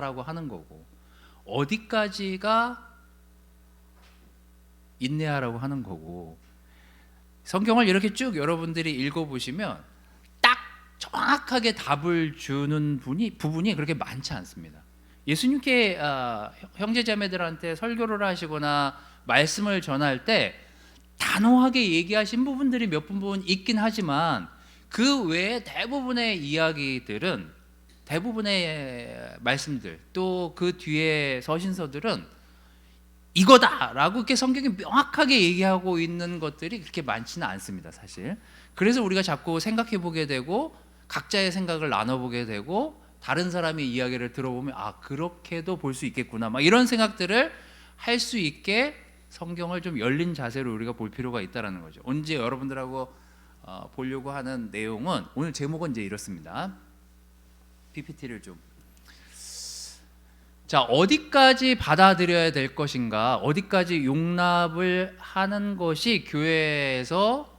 참아라고 하는 거고, 어디까지가 인내하라고 하는 거고. 성경을 이렇게 쭉 여러분들이 읽어보시면 딱 정확하게 답을 주는 부분이 그렇게 많지 않습니다. 예수님께 형제자매들한테 설교를 하시거나 말씀을 전할 때 단호하게 얘기하신 부분들이 몇 부분 있긴 하지만, 그 외에 대부분의 이야기들은, 대부분의 말씀들, 또 그 뒤에 서신서들은 이거다라고 이렇게 성경이 명확하게 얘기하고 있는 것들이 그렇게 많지는 않습니다, 사실. 그래서 우리가 자꾸 생각해 보게 되고, 각자의 생각을 나눠보게 되고, 다른 사람의 이야기를 들어보면 그렇게도 볼 수 있겠구나, 막 이런 생각들을 할 수 있게 성경을 좀 열린 자세로 우리가 볼 필요가 있다는 거죠. 오늘 여러분들하고 보려고 하는 내용은, 오늘 제목은 이제 이렇습니다. PPT를 좀. 자, 어디까지 받아들여야 될 것인가, 어디까지 용납을 하는 것이 교회에서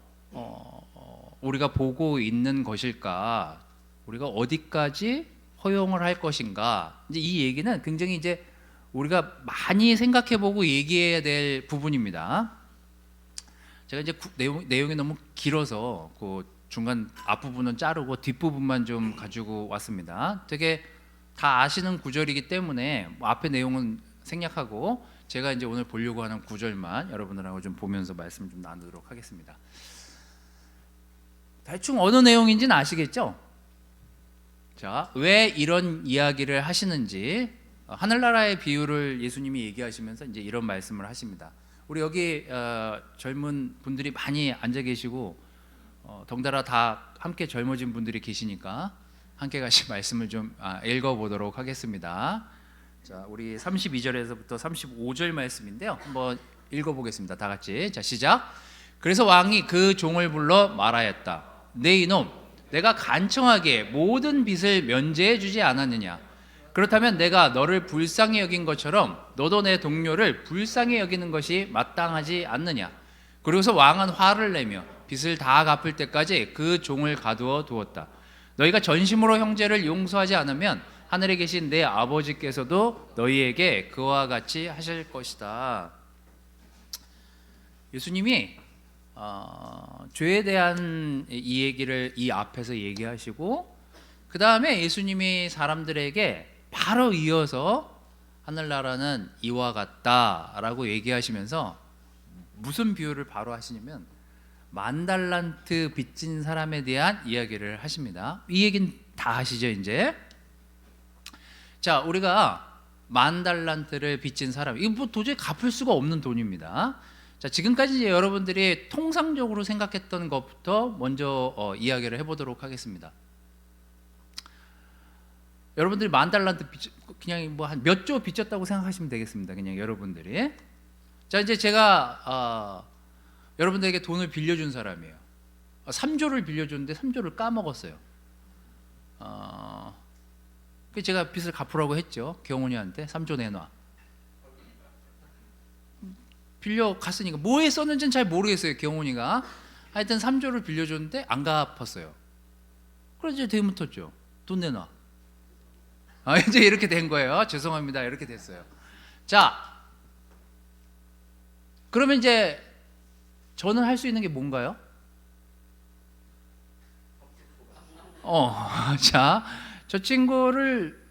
우리가 보고 있는 것일까, 우리가 어디까지 허용을 할 것인가. 이제 이 얘기는 굉장히 이제 우리가 많이 생각해보고 얘기해야 될 부분입니다. 제가 이제 내용이 너무 길어서 그 중간 앞부분은 자르고 뒷부분만 좀 가지고 왔습니다. 되게 다 아시는 구절이기 때문에 앞에 내용은 생략하고, 제가 이제 오늘 보려고 하는 구절만 여러분들하고 좀 보면서 말씀을 좀 나누도록 하겠습니다. 대충 어느 내용인지는 아시겠죠? 자, 왜 이런 이야기를 하시는지, 하늘나라의 비유를 예수님이 얘기하시면서 이제 이런 말씀을 하십니다. 우리 여기 젊은 분들이 많이 앉아 계시고, 덩달아 다 함께 젊어진 분들이 계시니까 함께 같이 말씀을 좀 읽어보도록 하겠습니다. 자, 우리 32절에서부터 35절 말씀인데요, 한번 읽어보겠습니다. 다 같이. 자, 시작. 그래서 왕이 그 종을 불러 말하였다. 네 이놈, 내가 간청하게 모든 빚을 면제해 주지 않았느냐? 그렇다면 내가 너를 불쌍히 여긴 것처럼 너도 내 동료를 불쌍히 여기는 것이 마땅하지 않느냐? 그러고서 왕은 화를 내며 빚을 다 갚을 때까지 그 종을 가두어 두었다. 너희가 전심으로 형제를 용서하지 않으면 하늘에 계신 내 아버지께서도 너희에게 그와 같이 하실 것이다. 예수님이 죄에 대한 이 얘기를 이 앞에서 얘기하시고, 그 다음에 예수님이 사람들에게 바로 이어서 하늘나라는 이와 같다라고 얘기하시면서 무슨 비유를 바로 하시냐면, 10,000달란트 빚진 사람에 대한 이야기를 하십니다. 이 얘기는 다 아시죠 이제? 자, 우리가 10,000달란트를 빚진 사람, 이거 뭐 도저히 갚을 수가 없는 돈입니다. 자, 지금까지 이제 여러분들이 통상적으로 생각했던 것부터 먼저 이야기를 해보도록 하겠습니다. 여러분들이 10,000달란트 그냥 뭐 한 몇 조 빚졌다고 생각하시면 되겠습니다. 그냥 여러분들이. 자, 이제 제가 여러분들에게 돈을 빌려준 사람이에요. 3조를 빌려줬는데 3조를 까먹었어요. 그래서 제가 빚을 갚으라고 했죠. 경훈이한테 3조 내놔. 빌려갔으니까 뭐에 썼는지는 잘 모르겠어요. 경훈이가 하여튼 3조를 빌려줬는데 안 갚았어요. 그래서 이제 대문 텄죠. 돈 내놔. 이제 이렇게 된 거예요. 죄송합니다. 이렇게 됐어요. 자, 그러면 이제 저는 할 수 있는 게 뭔가요? 자, 저 친구를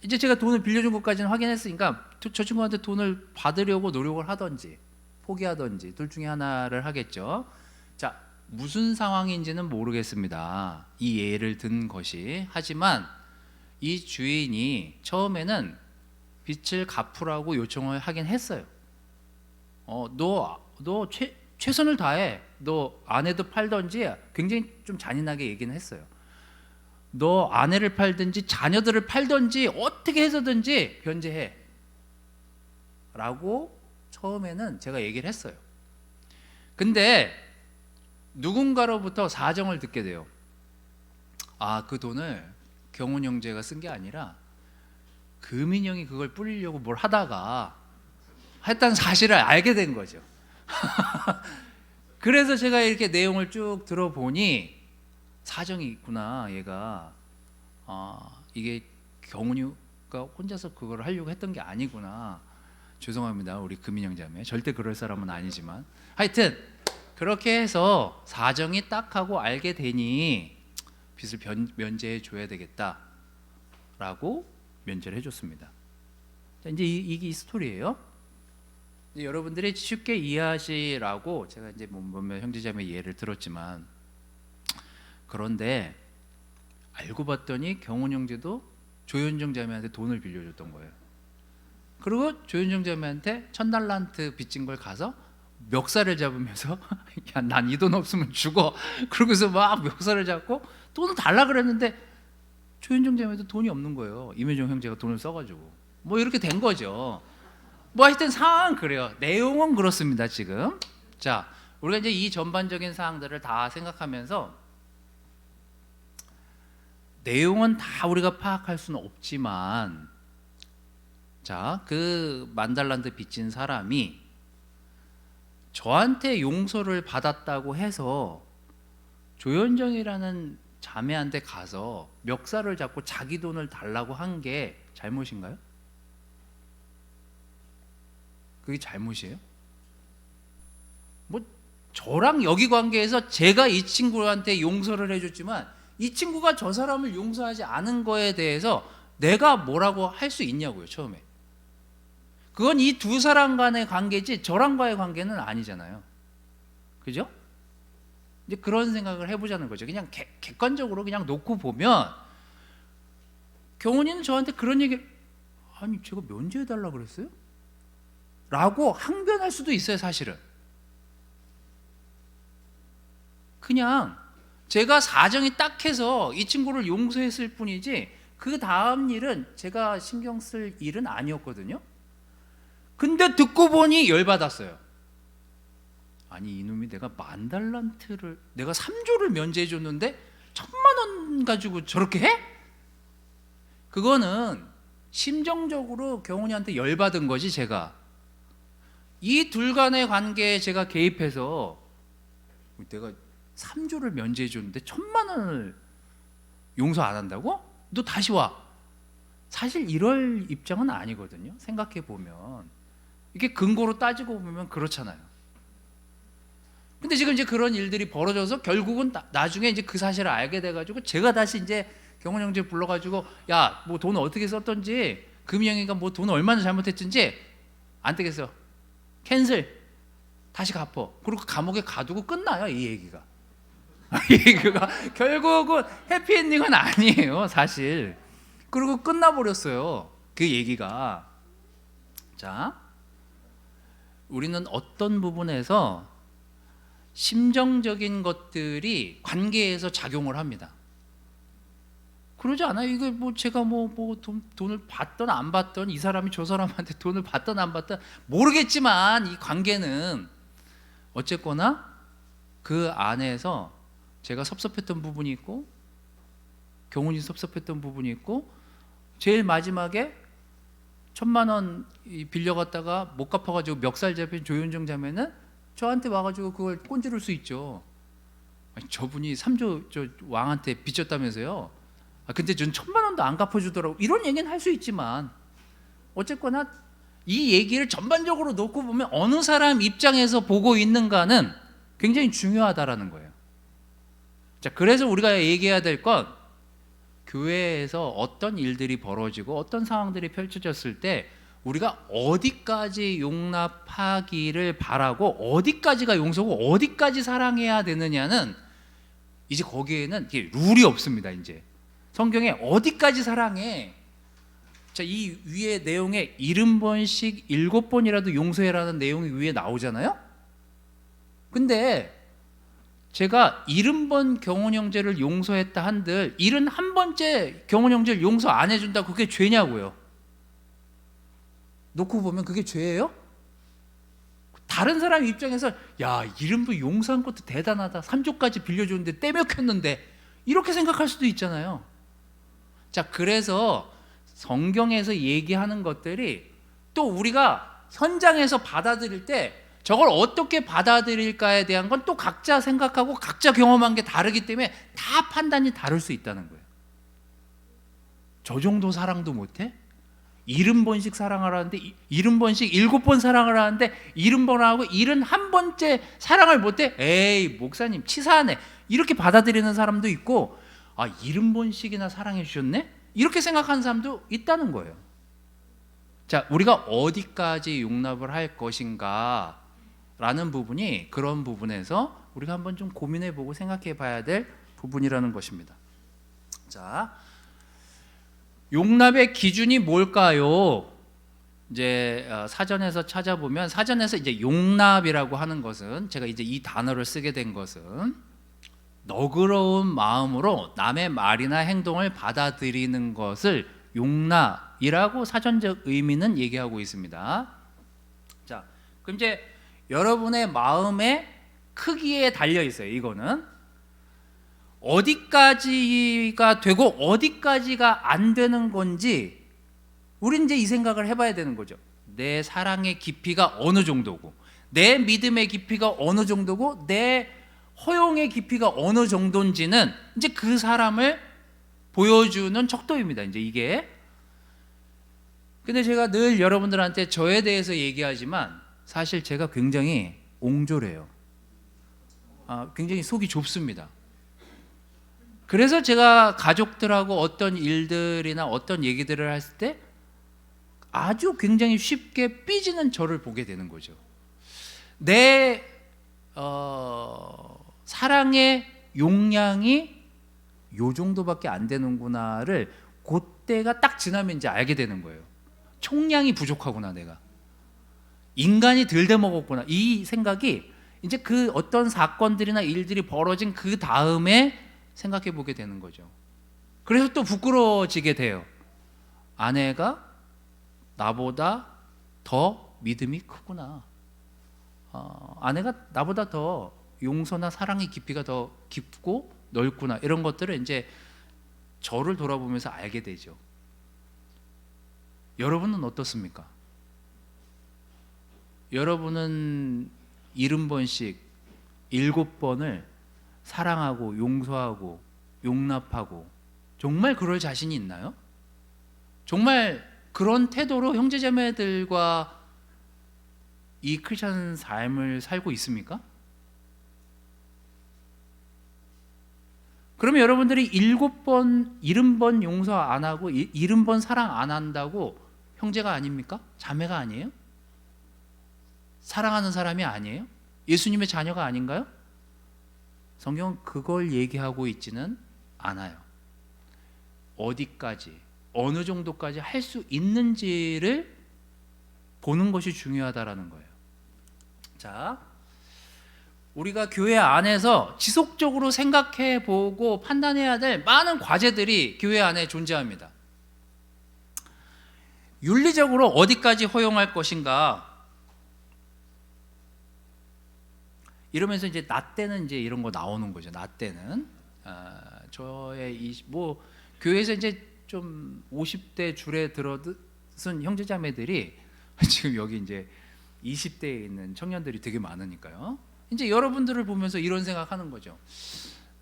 이제 제가 돈을 빌려준 것까지는 확인했으니까 저 친구한테 돈을 받으려고 노력을 하든지 포기하든지 둘 중에 하나를 하겠죠. 자, 무슨 상황인지는 모르겠습니다. 이 예를 든 것이. 하지만 이 주인이 처음에는 빚을 갚으라고 요청을 하긴 했어요. 너 최선을 다해. 너 아내도 팔던지, 굉장히 좀 잔인하게 얘기는 했어요. 너 아내를 팔든지 자녀들을 팔든지 어떻게 해서든지 변제해 라고 처음에는 제가 얘기를 했어요. 근데 누군가로부터 사정을 듣게 돼요. 그 돈을 경훈 형제가 쓴 게 아니라 금인 형이 그걸 뿌리려고 뭘 하다가 했다는 사실을 알게 된 거죠. 그래서 제가 이렇게 내용을 쭉 들어보니 사정이 있구나. 얘가 이게 경훈이 그러니까 혼자서 그걸 하려고 했던 게 아니구나. 죄송합니다, 우리 금인영 자매. 절대 그럴 사람은 아니지만 하여튼 그렇게 해서 사정이 딱 하고 알게 되니 빚을 면제해 줘야 되겠다라고 면제를 해줬습니다. 자, 이제 이게 이 스토리예요. 이제 여러분들이 쉽게 이해하시라고 제가 이제 몇몇 형제자매 예를 들었지만, 그런데 알고 봤더니 경훈 형제도 조현정 자매한테 돈을 빌려줬던 거예요. 그리고 조현정 자매한테 1,000달란트 빚진 걸 가서 멱살을 잡으면서 야, 난 이 돈 없으면 죽어. 그러고서 막 멱살을 잡고 돈을 달라 그랬는데 조현정 자매도 돈이 없는 거예요. 임효정 형제가 돈을 써가지고 뭐 이렇게 된 거죠. 뭐 하여튼 상황은 그래요. 내용은 그렇습니다. 지금 자, 우리가 이제 이 전반적인 사항들을 다 생각하면서 내용은 다 우리가 파악할 수는 없지만, 자, 그 10,000달란트 빚진 사람이 저한테 용서를 받았다고 해서 조현정이라는 자매한테 가서 멱살을 잡고 자기 돈을 달라고 한 게 잘못인가요? 그게 잘못이에요? 뭐 저랑 여기 관계에서 제가 이 친구한테 용서를 해줬지만 이 친구가 저 사람을 용서하지 않은 거에 대해서 내가 뭐라고 할 수 있냐고요. 처음에 그건 이 두 사람 간의 관계지 저랑과의 관계는 아니잖아요. 그죠? 이제 그런 생각을 해보자는 거죠. 그냥 객관적으로 그냥 놓고 보면 경훈이는 저한테 그런 얘기, 아니 제가 면제해달라 그랬어요? 라고 항변할 수도 있어요. 사실은 그냥 제가 사정이 딱해서 이 친구를 용서했을 뿐이지 그 다음 일은 제가 신경 쓸 일은 아니었거든요. 근데 듣고 보니 열받았어요. 아니 이놈이 내가 10,000달란트를 내가 3조를 면제해 줬는데 1,000,000원 가지고 저렇게 해? 그거는 심정적으로 경훈이한테 열받은 거지. 제가 이 둘 간의 관계에 제가 개입해서 내가 3조를 면제해 줬는데 1,000,000원을 용서 안 한다고? 너 다시 와. 사실 이럴 입장은 아니거든요. 생각해 보면 이게 근거로 따지고 보면 그렇잖아요. 근데 지금 이제 그런 일들이 벌어져서 결국은 나중에 이제 그 사실을 알게 돼가지고 제가 다시 이제 경훈 형제 불러가지고 야, 뭐 돈 어떻게 썼던지 금영이가 뭐 돈 얼마나 잘못했든지 안 되겠어. 캔슬. 다시 갚어. 그리고 감옥에 가두고 끝나요. 이 얘기가. 이 얘기가 결국은 해피엔딩은 아니에요. 사실. 그리고 끝나버렸어요. 그 얘기가. 자, 우리는 어떤 부분에서 심정적인 것들이 관계에서 작용을 합니다. 그러지 않아요? 이거 뭐 제가 돈을 받던 안 받던 이 사람이 저 사람한테 돈을 받던 안 받던 모르겠지만 이 관계는 어쨌거나 그 안에서 제가 섭섭했던 부분이 있고 경훈이 섭섭했던 부분이 있고 제일 마지막에 1,000,000원 빌려갔다가 못 갚아가지고 멱살 잡힌 조현정 자매는 저한테 와가지고 그걸 꼰지를 수 있죠. 아니, 저분이 3조 저 왕한테 빚졌다면서요. 근데 전 1,000,000원도 안 갚아주더라고. 이런 얘기는 할 수 있지만 어쨌거나 이 얘기를 전반적으로 놓고 보면 어느 사람 입장에서 보고 있는가는 굉장히 중요하다라는 거예요. 자, 그래서 우리가 얘기해야 될 건 교회에서 어떤 일들이 벌어지고 어떤 상황들이 펼쳐졌을 때 우리가 어디까지 용납하기를 바라고 어디까지가 용서고 어디까지 사랑해야 되느냐는 이제 거기에는 룰이 없습니다. 이제 성경에 어디까지 사랑해, 자, 이 위에 내용에 70번씩 7번이라도 용서해라는 내용이 위에 나오잖아요. 근데 제가 70번 경훈 형제를 용서했다 한들 71번째 경훈 형제를 용서 안 해준다, 그게 죄냐고요? 놓고 보면 그게 죄예요? 다른 사람 입장에서 야, 70번 용서한 것도 대단하다, 3조까지 빌려줬는데 떼먹혔는데, 이렇게 생각할 수도 있잖아요. 자, 그래서 성경에서 얘기하는 것들이 또 우리가 현장에서 받아들일 때 저걸 어떻게 받아들일까에 대한 건 또 각자 생각하고 각자 경험한 게 다르기 때문에 다 판단이 다를 수 있다는 거예요. 저 정도 사랑도 못해? 70번씩 사랑하라는데 70번씩 7번 사랑을 하는데 70번하고 71번째 사랑을 못해? 에이 목사님 치사하네, 이렇게 받아들이는 사람도 있고, 70번씩이나 사랑해 주셨네? 이렇게 생각하는 사람도 있다는 거예요. 자, 우리가 어디까지 용납을 할 것인가 라는 부분이, 그런 부분에서 우리가 한번 좀 고민해 보고 생각해 봐야 될 부분이라는 것입니다. 자, 용납의 기준이 뭘까요? 이제 사전에서 찾아보면, 사전에서 이제 용납이라고 하는 것은, 제가 이제 이 단어를 쓰게 된 것은 너그러운 마음으로 남의 말이나 행동을 받아들이는 것을 용납이라고 사전적 의미는 얘기하고 있습니다. 자, 그럼 이제 여러분의 마음의 크기에 달려 있어요. 이거는 어디까지가 되고 어디까지가 안 되는 건지 우린 이제 이 생각을 해봐야 되는 거죠. 내 사랑의 깊이가 어느 정도고, 내 믿음의 깊이가 어느 정도고, 내 허용의 깊이가 어느 정도인지는 이제 그 사람을 보여주는 척도입니다. 이제 이게. 근데 제가 늘 여러분들한테 저에 대해서 얘기하지만 사실 제가 굉장히 옹졸해요. 굉장히 속이 좁습니다. 그래서 제가 가족들하고 어떤 일들이나 어떤 얘기들을 했을 때 아주 굉장히 쉽게 삐지는 저를 보게 되는 거죠. 내 사랑의 용량이 요 정도밖에 안 되는구나를 그때가 딱 지나면 이제 알게 되는 거예요. 총량이 부족하구나, 내가 인간이 덜 돼 먹었구나, 이 생각이 이제 그 어떤 사건들이나 일들이 벌어진 그 다음에 생각해 보게 되는 거죠. 그래서 또 부끄러워지게 돼요. 아내가 나보다 더 믿음이 크구나, 아내가 나보다 더 용서나 사랑의 깊이가 더 깊고 넓구나, 이런 것들을 이제 저를 돌아보면서 알게 되죠. 여러분은 어떻습니까? 여러분은 70번씩 7번을 사랑하고 용서하고 용납하고 정말 그럴 자신이 있나요? 정말 그런 태도로 형제자매들과 이 크리스천 삶을 살고 있습니까? 그러면 여러분들이 7번, 70번 용서 안 하고 70번 사랑 안 한다고 형제가 아닙니까? 자매가 아니에요? 사랑하는 사람이 아니에요? 예수님의 자녀가 아닌가요? 성경은 그걸 얘기하고 있지는 않아요. 어디까지, 어느 정도까지 할 수 있는지를 보는 것이 중요하다라는 거예요. 자, 우리가 교회 안에서 지속적으로 생각해 보고 판단해야 될 많은 과제들이 교회 안에 존재합니다. 윤리적으로 어디까지 허용할 것인가, 이러면서 이제 나 때는 이제 이런 거 나오는 거죠. 나 때는 저의 교회에서 이제 좀 50대 줄에 들어선 형제자매들이 지금 여기 이제 20대에 있는 청년들이 되게 많으니까요. 이제 여러분들을 보면서 이런 생각하는 거죠.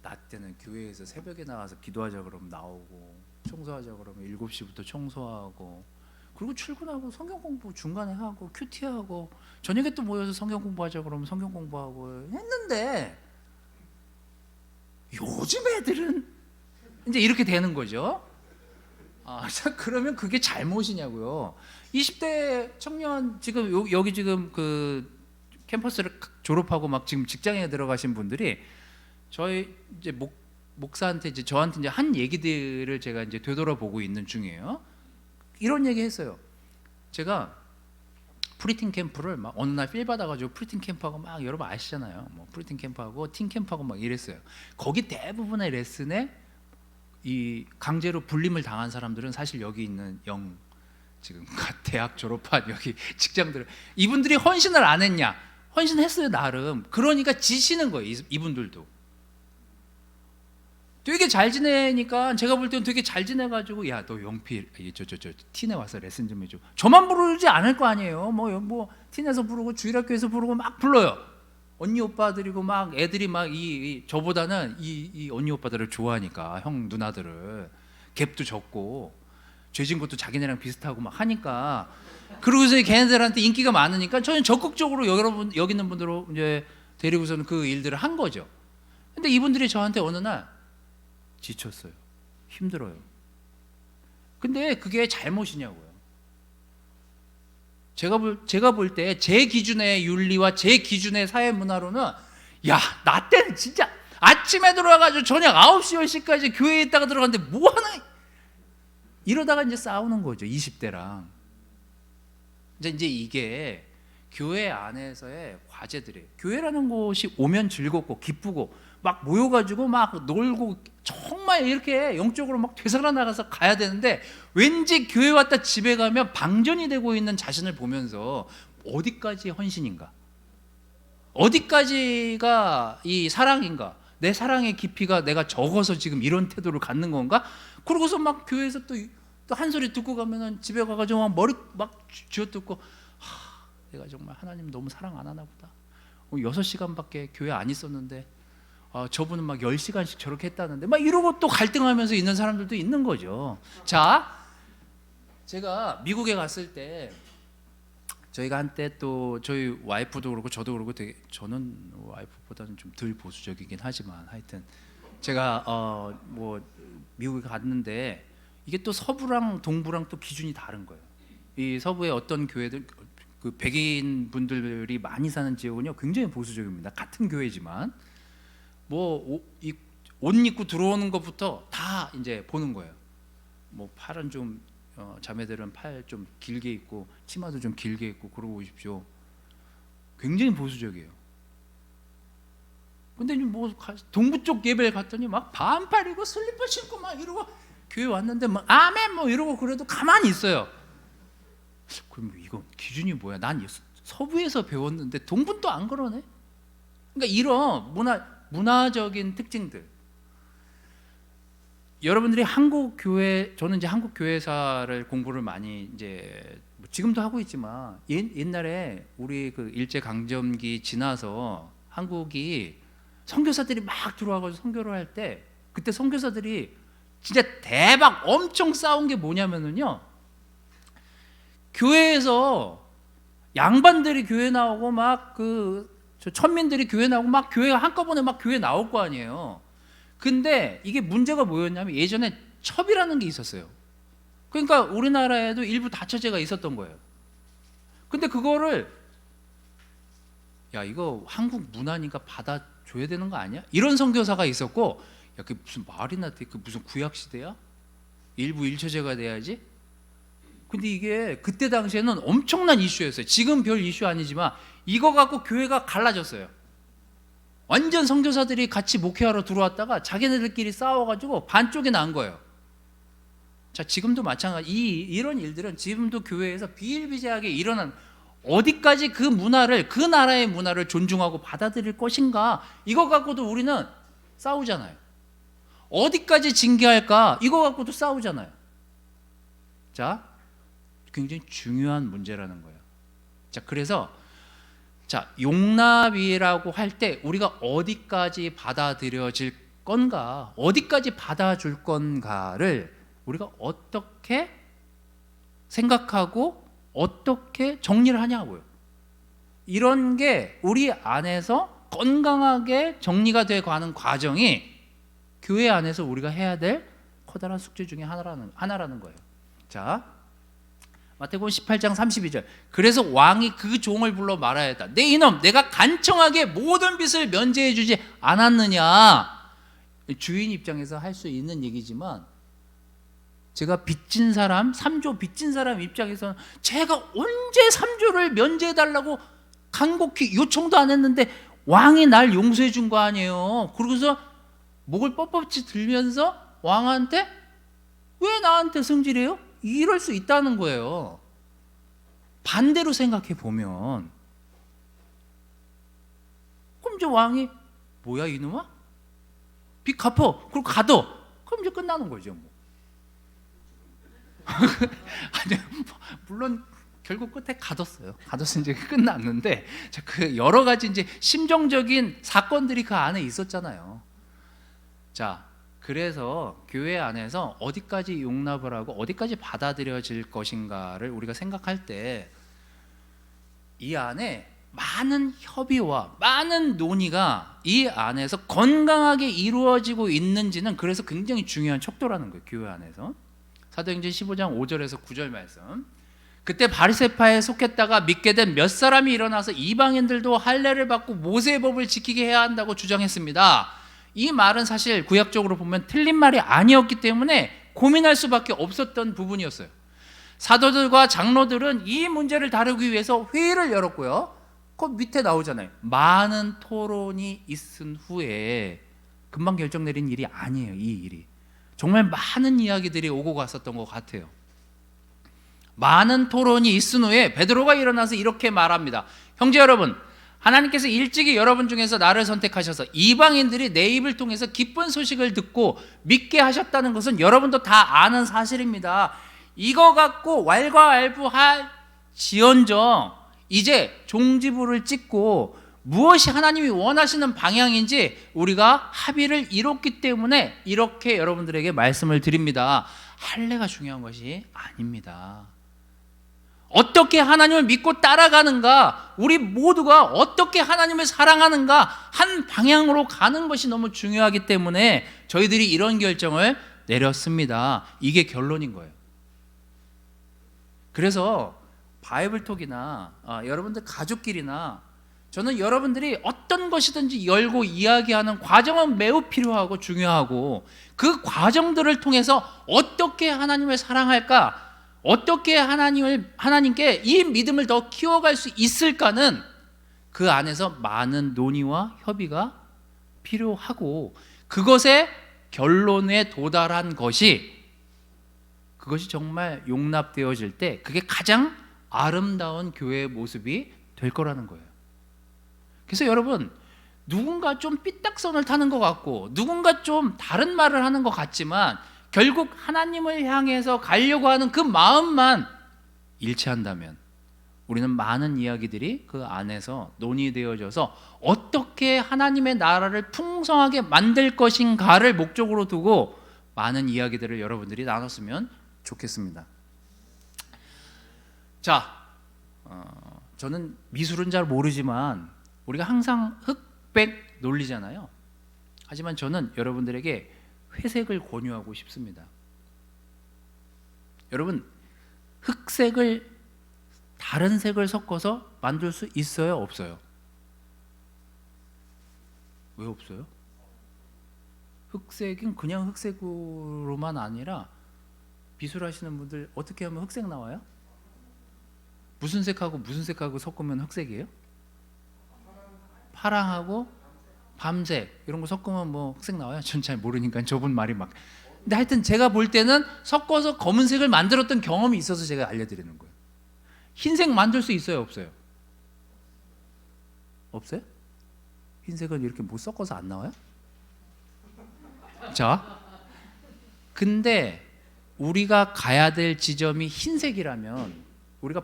나 때는 교회에서 새벽에 나가서 기도하자 그러면 나오고, 청소하자 그러면 7시부터 청소하고, 그리고 출근하고 성경 공부 중간에 하고 큐티하고, 저녁에 또 모여서 성경 공부하자 그러면 성경 공부하고 했는데, 요즘 애들은 이제 이렇게 되는 거죠. 그러면 그게 잘못이냐고요. 20대 청년, 지금 여기 지금 그 캠퍼스를 졸업하고 막 지금 직장에 들어가신 분들이 저희 이제 목사한테 이제 저한테 이제 한 얘기들을 제가 이제 되돌아보고 있는 중이에요. 이런 얘기 했어요. 제가 프리틴 캠프를 막 어느 날 필 받아가지고 프리틴 캠프하고 막, 여러분 아시잖아요. 뭐 프리틴 캠프하고 팀 캠프하고 막 이랬어요. 거기 대부분의 레슨에 이 강제로 불림을 당한 사람들은 사실 여기 있는 지금 대학 졸업한 여기 직장들, 이분들이 헌신을 안 했냐? 헌신했어요, 나름. 그러니까 지시는 거예요, 이분들도. 되게 잘 지내니까 제가 볼 때는 되게 잘 지내가지고, 야, 너 영필 저 틴에 와서 레슨 좀 해줘. 저만 부르지 않을 거 아니에요. 뭐 틴에서 부르고 주일학교에서 부르고 막 불러요. 언니 오빠들이고 막 애들이 막 저보다는 이 언니 오빠들을 좋아하니까, 형 누나들을, 갭도 적고 죄진 것도 자기네랑 비슷하고 막 하니까, 그러고서 걔네들한테 인기가 많으니까 저는 적극적으로 여기 있는 분들로 이제 데리고서는 그 일들을 한 거죠. 근데 이분들이 저한테 어느 날 지쳤어요, 힘들어요. 근데 그게 잘못이냐고요. 제가 볼 때 제 기준의 윤리와 제 기준의 사회 문화로는, 야, 나 때는 진짜 아침에 들어와가지고 저녁 9시 10시까지 교회에 있다가 들어갔는데 뭐하나, 이러다가 이제 싸우는 거죠, 20대랑. 이제 이게 교회 안에서의 과제들이에요. 교회라는 곳이 오면 즐겁고 기쁘고 막 모여가지고 막 놀고 정말 이렇게 영적으로 막 되살아 나가서 가야 되는데, 왠지 교회 왔다 집에 가면 방전이 되고 있는 자신을 보면서 어디까지 헌신인가, 어디까지가 이 사랑인가, 내 사랑의 깊이가 내가 적어서 지금 이런 태도를 갖는 건가. 그러고서 막 교회에서 또 한 소리 듣고 가면은 집에 가가지고 막 머리 막 쥐어뜯고, 내가 정말 하나님 너무 사랑 안 하나 보다. 6시간밖에 교회 안 있었는데 저분은 막 10시간씩 저렇게 했다는데, 막 이러고 또 갈등하면서 있는 사람들도 있는 거죠. 자, 제가 미국에 갔을 때 저희가 한때 또 저희 와이프도 그렇고 저도 그렇고 되게, 저는 와이프보다는 좀 덜 보수적이긴 하지만 하여튼 제가 뭐 미국에 갔는데, 이게 또 서부랑 동부랑 또 기준이 다른 거예요. 이 서부의 어떤 교회들, 그 백인 분들이 많이 사는 지역은요 굉장히 보수적입니다. 같은 교회지만 뭐 옷 입고 들어오는 것부터 다 이제 보는 거예요. 뭐 팔은 좀 자매들은 팔 좀 길게 입고 치마도 좀 길게 입고 그러고 오십시오. 굉장히 보수적이에요. 근데 뭐 동부 쪽 예배를 갔더니 막 반팔이고 슬리퍼 신고 막 이러고 교회 왔는데 막 아멘 뭐 이러고 그래도 가만히 있어요. 그럼 이거 기준이 뭐야? 난 서부에서 배웠는데 동부는 또 안 그러네. 그러니까 이런 문화적인 특징들. 여러분들이 한국 교회, 저는 이제 한국 교회사를 공부를 많이 이제 지금도 하고 있지만, 옛날에 우리 그 일제 강점기 지나서 한국이 선교사들이 막 들어와가지고 선교를 할 때, 그때 선교사들이 진짜 대박 엄청 싸운 게 뭐냐면은요, 교회에서 양반들이 교회 나오고 막 천민들이 교회 나오고 막 교회가 한꺼번에 막 교회 나올 거 아니에요. 근데 이게 문제가 뭐였냐면, 예전에 첩이라는 게 있었어요. 그러니까 우리나라에도 일부 다처제가 있었던 거예요. 근데 그거를, 야, 이거 한국 문화니까 받아줘야 되는 거 아니야? 이런 선교사가 있었고, 야, 그게 무슨 말이나 돼? 그 무슨 구약 시대야? 일부 일처제가 돼야지? 근데 이게 그때 당시에는 엄청난 이슈였어요. 지금 별 이슈 아니지만 이거 갖고 교회가 갈라졌어요. 완전 선교사들이 같이 목회하러 들어왔다가 자기네들끼리 싸워가지고 반쪽이 난 거예요. 자, 지금도 마찬가지. 이런 일들은 지금도 교회에서 비일비재하게 일어난, 어디까지 그 문화를, 그 나라의 문화를 존중하고 받아들일 것인가, 이거 갖고도 우리는 싸우잖아요. 어디까지 징계할까, 이거 갖고도 싸우잖아요. 자, 굉장히 중요한 문제라는 거예요. 자, 그래서 용납이라고 할 때 우리가 어디까지 받아들여질 건가, 어디까지 받아줄 건가를 우리가 어떻게 생각하고 어떻게 정리를 하냐고요. 이런 게 우리 안에서 건강하게 정리가 돼 가는 과정이 교회 안에서 우리가 해야 될 커다란 숙제 중에 하나라는 거예요. 자, 마태복음 18장 32절. 그래서 왕이 그 종을 불러 말하였다. 내 이놈, 내가 간청하게 모든 빚을 면제해 주지 않았느냐. 주인 입장에서 할 수 있는 얘기지만, 제가 빚진 사람, 3조 빚진 사람 입장에서는 제가 언제 3조를 면제해 달라고 간곡히 요청도 안 했는데 왕이 날 용서해 준 거 아니에요. 그러고서 목을 뻣뻣이 들면서 왕한테 왜 나한테 승질해요? 이럴 수 있다는 거예요. 반대로 생각해 보면, 그럼 이제 왕이 뭐야 이놈아? 빚 갚어. 그리고 가둬. 그럼 이제 끝나는 거죠 뭐. 아니, 물론 결국 끝에 가뒀어요. 가둬서 이제 끝났는데, 그 여러 가지 이제 심정적인 사건들이 그 안에 있었잖아요. 자, 그래서 교회 안에서 어디까지 용납을 하고 어디까지 받아들여질 것인가를 우리가 생각할 때 이 안에 많은 협의와 많은 논의가 이 안에서 건강하게 이루어지고 있는지는 그래서 굉장히 중요한 척도라는 거예요. 교회 안에서. 사도행전 15장 5절에서 9절 말씀. 그때 바리새파에 속했다가 믿게 된 몇 사람이 일어나서 이방인들도 할례를 받고 모세의 법을 지키게 해야 한다고 주장했습니다. 이 말은 사실 구약적으로 보면 틀린 말이 아니었기 때문에 고민할 수밖에 없었던 부분이었어요. 사도들과 장로들은 이 문제를 다루기 위해서 회의를 열었고요. 그 밑에 나오잖아요. 많은 토론이 있은 후에 금방 결정 내린 일이 아니에요. 이 일이 정말 많은 이야기들이 오고 갔었던 것 같아요. 많은 토론이 있은 후에 베드로가 일어나서 이렇게 말합니다. 형제 여러분, 하나님께서 일찍이 여러분 중에서 나를 선택하셔서 이방인들이 내 입을 통해서 기쁜 소식을 듣고 믿게 하셨다는 것은 여러분도 다 아는 사실입니다. 이거 갖고 왈가왈부할 지언정 이제 종지부를 찍고 무엇이 하나님이 원하시는 방향인지 우리가 합의를 이뤘기 때문에 이렇게 여러분들에게 말씀을 드립니다. 할례가 중요한 것이 아닙니다. 어떻게 하나님을 믿고 따라가는가, 우리 모두가 어떻게 하나님을 사랑하는가 한 방향으로 가는 것이 너무 중요하기 때문에 저희들이 이런 결정을 내렸습니다. 이게 결론인 거예요. 그래서 바이블톡이나 여러분들 가족끼리나 저는 여러분들이 어떤 것이든지 열고 이야기하는 과정은 매우 필요하고 중요하고 그 과정들을 통해서 어떻게 하나님을 사랑할까, 어떻게 하나님께 이 믿음을 더 키워갈 수 있을까는 그 안에서 많은 논의와 협의가 필요하고 그것의 결론에 도달한 것이 그것이 정말 용납되어질 때 그게 가장 아름다운 교회의 모습이 될 거라는 거예요. 그래서 여러분, 누군가 좀 삐딱선을 타는 것 같고 누군가 좀 다른 말을 하는 것 같지만 결국 하나님을 향해서 가려고 하는 그 마음만 일치한다면 우리는 많은 이야기들이 그 안에서 논의되어져서 어떻게 하나님의 나라를 풍성하게 만들 것인가를 목적으로 두고 많은 이야기들을 여러분들이 나눴으면 좋겠습니다. 자, 저는 미술은 잘 모르지만 우리가 항상 흑백 논리잖아요. 하지만 저는 여러분들에게 회색을 권유하고 싶습니다. 여러분, 흑색을 다른 색을 섞어서 만들 수 있어요? 없어요? 왜 없어요? 흑색은 그냥 흑색으로만 아니라 미술하시는 분들 어떻게 하면 흑색 나와요? 무슨 색하고 무슨 색하고 섞으면 흑색이에요? 파랑하고 밤색 이런 거 섞으면 뭐 흑색 나와요? 전 잘 모르니까 저분 말이 막. 근데 하여튼 제가 볼 때는 섞어서 검은색을 만들었던 경험이 있어서 제가 알려드리는 거예요. 흰색 만들 수 있어요? 없어요? 없어요? 흰색은 이렇게 뭐 섞어서 안 나와요? 자, 근데 우리가 가야 될 지점이 흰색이라면 우리가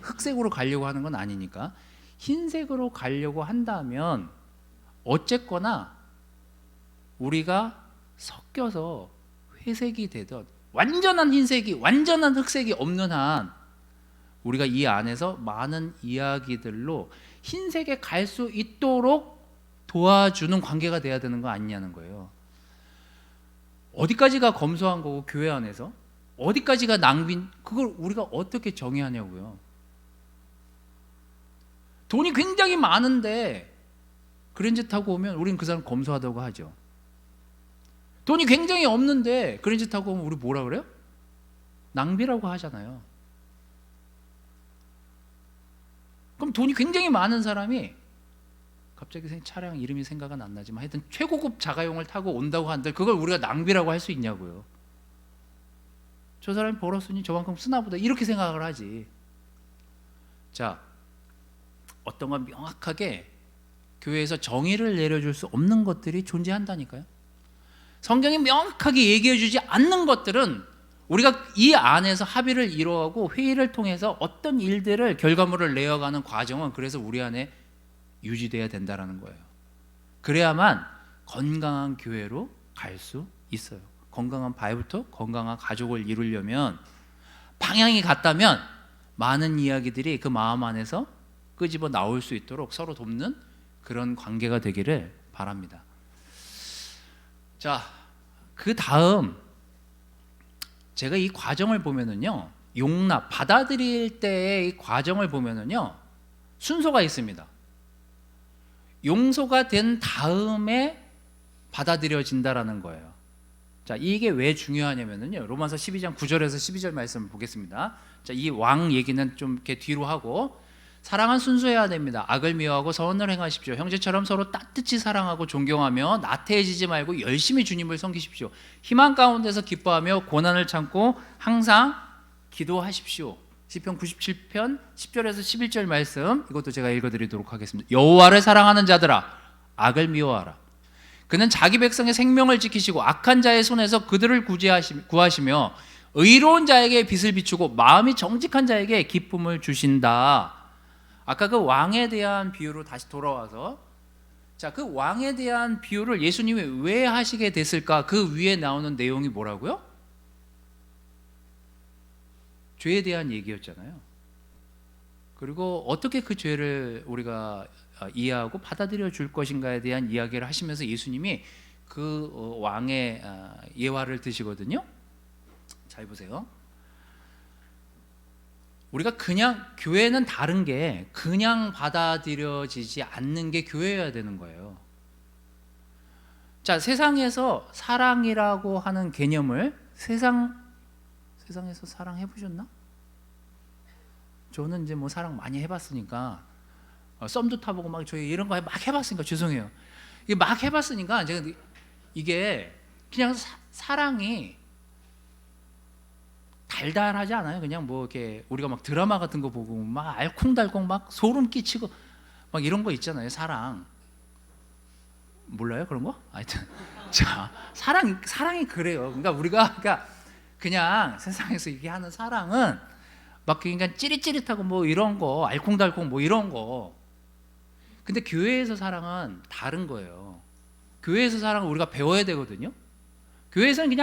흑색으로 가려고 하는 건 아니니까 흰색으로 가려고 한다면 어쨌거나 우리가 섞여서 회색이 되든 완전한 흰색이 완전한 흑색이 없는 한 우리가 이 안에서 많은 이야기들로 흰색에 갈 수 있도록 도와주는 관계가 돼야 되는 거 아니냐는 거예요. 어디까지가 검소한 거고 교회 안에서 어디까지가 낭비, 그걸 우리가 어떻게 정의하냐고요. 돈이 굉장히 많은데 그랜저 타고 오면 우리는 그 사람 검소하다고 하죠. 돈이 굉장히 없는데 그랜저 타고 오면 우리 뭐라 그래요? 낭비라고 하잖아요. 그럼 돈이 굉장히 많은 사람이 갑자기 차량 이름이 생각은 안 나지만 하여튼 최고급 자가용을 타고 온다고 한들 그걸 우리가 낭비라고 할 수 있냐고요. 저 사람이 벌었으니 저만큼 쓰나 보다 이렇게 생각을 하지. 자, 어떤 건 명확하게 교회에서 정의를 내려줄 수 없는 것들이 존재한다니까요. 성경이 명확하게 얘기해 주지 않는 것들은 우리가 이 안에서 합의를 이루어가고 회의를 통해서 어떤 일들을 결과물을 내어가는 과정은 그래서 우리 안에 유지돼야 된다는 거예요. 그래야만 건강한 교회로 갈 수 있어요. 건강한 바이부터 건강한 가족을 이루려면 방향이 같다면 많은 이야기들이 그 마음 안에서 끄집어 나올 수 있도록 서로 돕는 그런 관계가 되기를 바랍니다. 자, 그 다음 제가 이 과정을 보면은요, 용납, 받아들일 때의 이 과정을 보면은요, 순서가 있습니다. 용서가 된 다음에 받아들여진다라는 거예요. 자, 이게 왜 중요하냐면요, 로마서 12장 9절에서 12절 말씀을 보겠습니다. 자, 이 왕 얘기는 좀 이렇게 뒤로 하고, 사랑은 순수해야 됩니다. 악을 미워하고 선을 행하십시오. 형제처럼 서로 따뜻히 사랑하고 존경하며 나태해지지 말고 열심히 주님을 섬기십시오. 희망 가운데서 기뻐하며 고난을 참고 항상 기도하십시오. 시편 97편 10절에서 11절 말씀, 이것도 제가 읽어드리도록 하겠습니다. 여호와를 사랑하는 자들아, 악을 미워하라. 그는 자기 백성의 생명을 지키시고 악한 자의 손에서 그들을 구하시며 의로운 자에게 빛을 비추고 마음이 정직한 자에게 기쁨을 주신다. 아까 그 왕에 대한 비유로 다시 돌아와서, 자, 그 왕에 대한 비유를 예수님이 왜 하시게 됐을까? 그 위에 나오는 내용이 뭐라고요? 죄에 대한 얘기였잖아요. 그리고 어떻게 그 죄를 우리가 이해하고 받아들여 줄 것인가에 대한 이야기를 하시면서 예수님이 그 왕의 예화를 드시거든요. 잘 보세요. 우리가 그냥, 교회는 다른 게 그냥 받아들여지지 않는 게 교회여야 되는 거예요. 자, 세상에서 사랑이라고 하는 개념을 세상에서 사랑 해보셨나? 저는 이제 뭐 사랑 많이 해봤으니까, 썸도 타보고 막 저희 이런 거 막 해봤으니까 죄송해요. 이게 막 해봤으니까 제가 이게 그냥 사랑이 달달하지 않아요. 그냥 뭐 이렇게 우리가 막 드라마 같은 거 보고 막 알콩달콩 막 소름 끼치고 막 이런 거 있잖아요. 사랑 몰라요 그런 거? 하여튼 자, 사랑이 그래요. 그러니까 그냥 세상에서 얘기하는 사랑은 막 그러니까 찌릿찌릿하고 뭐 이런 거 알콩달콩 뭐 이런 거. 근데 교회에서 사랑은 다른 거예요. 교회에서 사랑을 우리가 배워야 되거든요. 교회에서는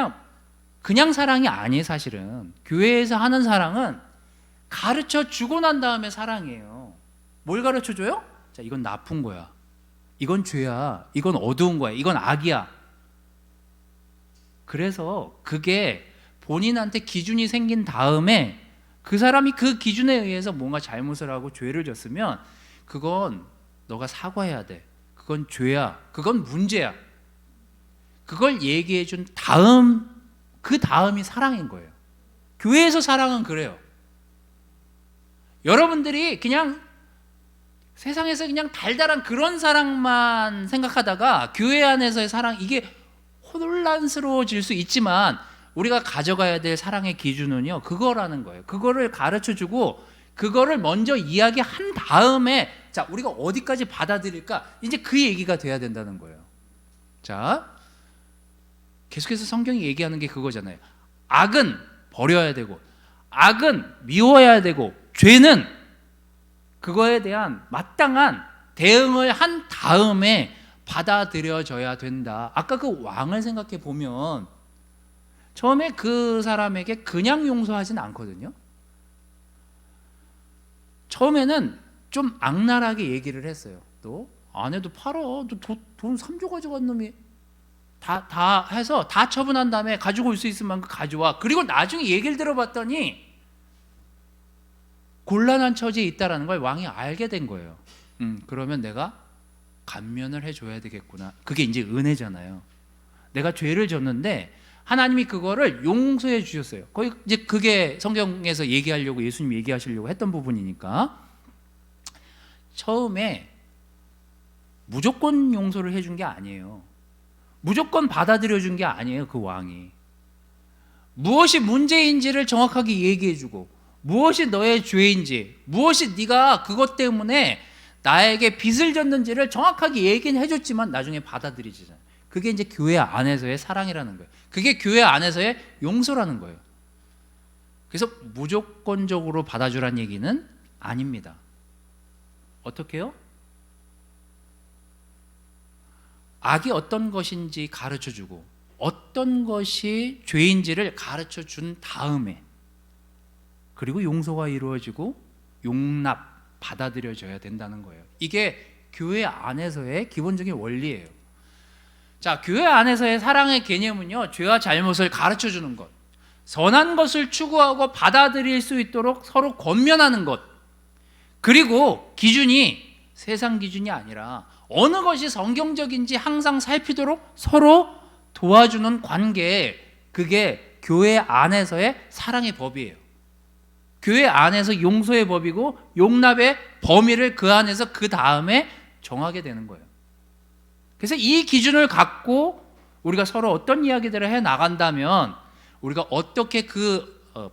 그냥 사랑이 아니에요. 사실은 교회에서 하는 사랑은 가르쳐 주고 난 다음에 사랑이에요. 뭘 가르쳐 줘요? 자, 이건 나쁜 거야, 이건 죄야, 이건 어두운 거야, 이건 악이야. 그래서 그게 본인한테 기준이 생긴 다음에 그 사람이 그 기준에 의해서 뭔가 잘못을 하고 죄를 졌으면 그건 너가 사과해야 돼. 그건 죄야, 그건 문제야. 그걸 얘기해 준 다음, 그 다음이 사랑인 거예요. 교회에서 사랑은 그래요. 여러분들이 그냥 세상에서 그냥 달달한 그런 사랑만 생각하다가 교회 안에서의 사랑, 이게 혼란스러워질 수 있지만 우리가 가져가야 될 사랑의 기준은요, 그거라는 거예요. 그거를 가르쳐주고 그거를 먼저 이야기한 다음에, 자, 우리가 어디까지 받아들일까, 이제 그 얘기가 돼야 된다는 거예요. 자, 계속해서 성경이 얘기하는 게 그거잖아요. 악은 버려야 되고 악은 미워해야 되고 죄는 그거에 대한 마땅한 대응을 한 다음에 받아들여져야 된다. 아까 그 왕을 생각해 보면 처음에 그 사람에게 그냥 용서하진 않거든요. 처음에는 좀 악랄하게 얘기를 했어요. 너 아내도 팔아, 너 돈 3조 가져간 놈이 다 해서 다 처분한 다음에 가지고 올 수 있을 만큼 가져와. 그리고 나중에 얘기를 들어봤더니 곤란한 처지에 있다라는 걸 왕이 알게 된 거예요. 그러면 내가 감면을 해줘야 되겠구나. 그게 이제 은혜잖아요. 내가 죄를 졌는데 하나님이 그거를 용서해 주셨어요. 거의 이제 그게 성경에서 얘기하려고, 예수님이 얘기하시려고 했던 부분이니까. 처음에 무조건 용서를 해준 게 아니에요. 무조건 받아들여 준 게 아니에요. 그 왕이 무엇이 문제인지를 정확하게 얘기해 주고, 무엇이 너의 죄인지, 무엇이 네가 그것 때문에 나에게 빚을 졌는지를 정확하게 얘기는 해줬지만 나중에 받아들이잖아요. 그게 이제 교회 안에서의 사랑이라는 거예요. 그게 교회 안에서의 용서라는 거예요. 그래서 무조건적으로 받아주란 얘기는 아닙니다. 어떻게요? 악이 어떤 것인지 가르쳐주고 어떤 것이 죄인지를 가르쳐 준 다음에, 그리고 용서가 이루어지고 용납, 받아들여져야 된다는 거예요. 이게 교회 안에서의 기본적인 원리예요. 자, 교회 안에서의 사랑의 개념은요, 죄와 잘못을 가르쳐 주는 것, 선한 것을 추구하고 받아들일 수 있도록 서로 권면하는 것, 그리고 기준이 세상 기준이 아니라 어느 것이 성경적인지 항상 살피도록 서로 도와주는 관계, 그게 교회 안에서의 사랑의 법이에요. 교회 안에서 용서의 법이고 용납의 범위를 그 안에서 그 다음에 정하게 되는 거예요. 그래서 이 기준을 갖고 우리가 서로 어떤 이야기들을 해 나간다면 우리가 어떻게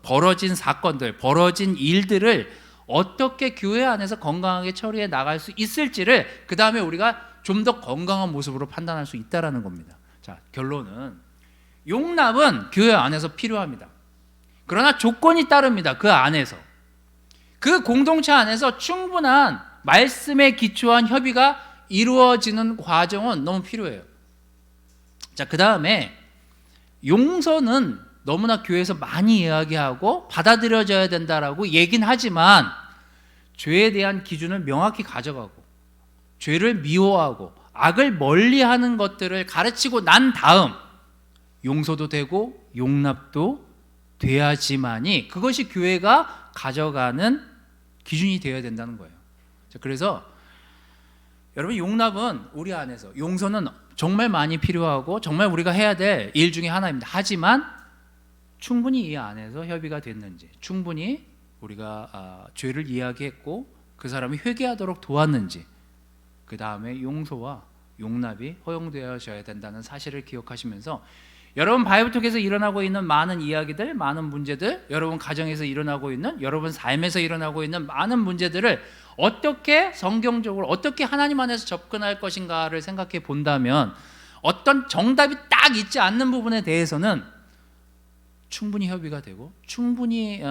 벌어진 사건들, 벌어진 일들을 어떻게 교회 안에서 건강하게 처리해 나갈 수 있을지를 그 다음에 우리가 좀 더 건강한 모습으로 판단할 수 있다는 겁니다. 자, 결론은 용납은 교회 안에서 필요합니다. 그러나 조건이 따릅니다. 그 안에서, 그 공동체 안에서 충분한 말씀에 기초한 협의가 이루어지는 과정은 너무 필요해요. 자, 그 다음에 용서는 너무나 교회에서 많이 이야기하고 받아들여져야 된다라고 얘긴 하지만 죄에 대한 기준을 명확히 가져가고 죄를 미워하고 악을 멀리하는 것들을 가르치고 난 다음 용서도 되고 용납도 돼야지만이 그것이 교회가 가져가는 기준이 되어야 된다는 거예요. 자, 그래서 여러분, 용납은 우리 안에서, 용서는 정말 많이 필요하고 정말 우리가 해야 될 일 중에 하나입니다. 하지만 충분히 이 안에서 협의가 됐는지, 충분히 우리가 죄를 이야기했고 그 사람이 회개하도록 도왔는지, 그 다음에 용서와 용납이 허용되어져야 된다는 사실을 기억하시면서 여러분 바이블톡에서 일어나고 있는 많은 이야기들, 많은 문제들, 여러분 가정에서 일어나고 있는, 여러분 삶에서 일어나고 있는 많은 문제들을 어떻게 성경적으로, 어떻게 하나님 안에서 접근할 것인가를 생각해 본다면 어떤 정답이 딱 있지 않는 부분에 대해서는 충분히 협의가 되고 충분히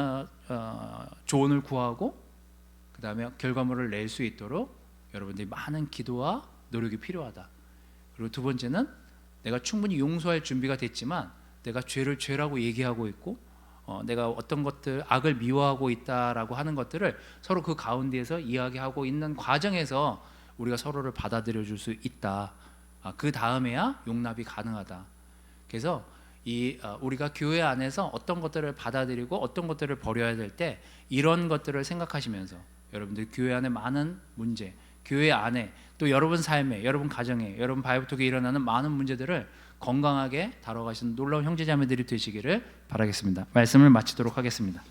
조언을 구하고 그 다음에 결과물을 낼 수 있도록 여러분들이 많은 기도와 노력이 필요하다. 그리고 두 번째는 내가 충분히 용서할 준비가 됐지만 내가 죄를 죄라고 얘기하고 있고 내가 어떤 것들, 악을 미워하고 있다라고 하는 것들을 서로 그 가운데에서 이야기하고 있는 과정에서 우리가 서로를 받아들여 줄 수 있다. 그 다음에야 용납이 가능하다. 그래서 우리가 교회 안에서 어떤 것들을 받아들이고 어떤 것들을 버려야 될 때 이런 것들을 생각하시면서 여러분들 교회 안에 많은 문제, 교회 안에 또 여러분 삶에, 여러분 가정에, 여러분 바이블톡에 일어나는 많은 문제들을 건강하게 다뤄가시는 놀라운 형제자매들이 되시기를 바라겠습니다. 말씀을 마치도록 하겠습니다.